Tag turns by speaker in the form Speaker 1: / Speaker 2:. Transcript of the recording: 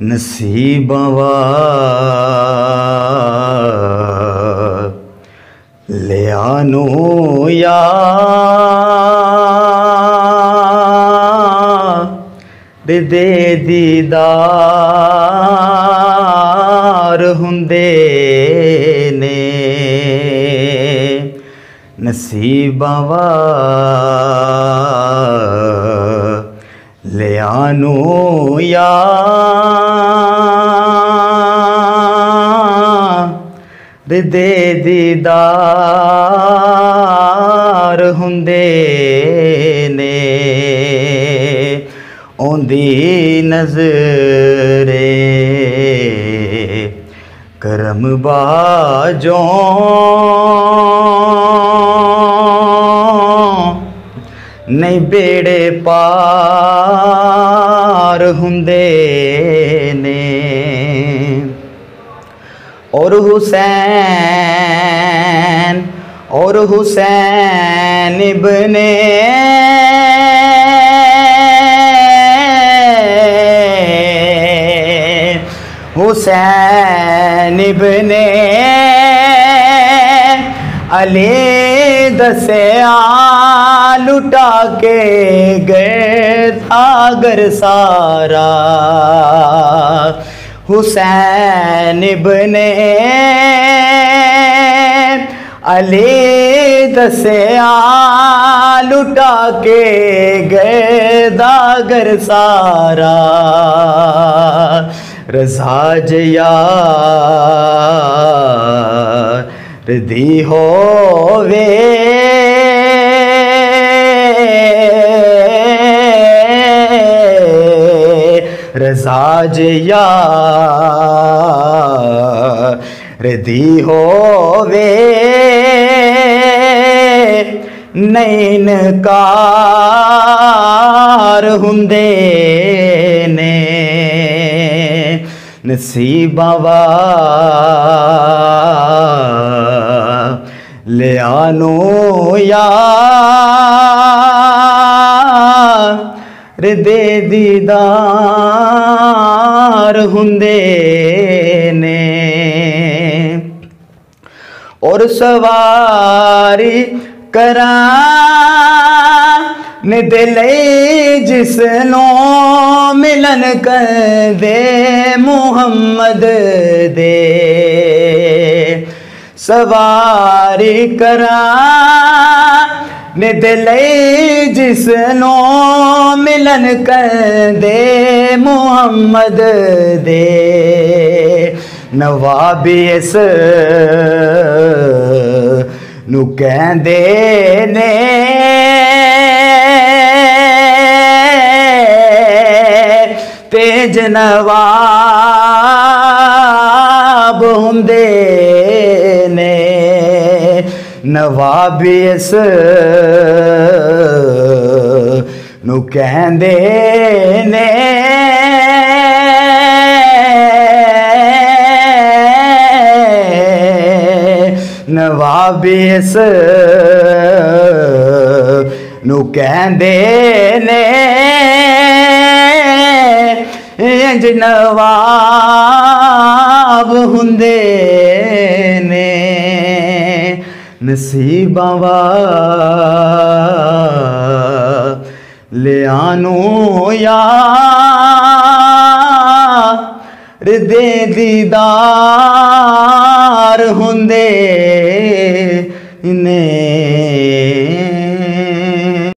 Speaker 1: नसीबां लियानू यार दे दीदार हुंदे ने नसीबां लियानू यार दे दीदार हुंदे ने औंदी नज़रे करम बाजों नहीं बेड़े पार हुंदे ने और हुसैन इब्ने अली दसिया लुटा के गए सागर सारा हुसैन इब्ने अली दसिया लुटा के गए दागर सारा रज़ा यार दी होवे रज़ा यार दी होवे नैन कार हुंदे ने नसीबां लियानू यार दे दीदार हुंदे ने और सवारी करा ने दिले जिसनों मिलन कर दे मुहम्मद दे सवारी करा ने दिले जिसनों मिलन कर दे मुहम्मद दे नवाबी इस नू कहंदे ने तेज नवाब हुंदे ने नवाबी इस नू कहंदे ने नवाबी इस नू कहंदे ने इंज नवाब हुंदे ने नसीबां लियानू यार दे दीदार हुंदे ने।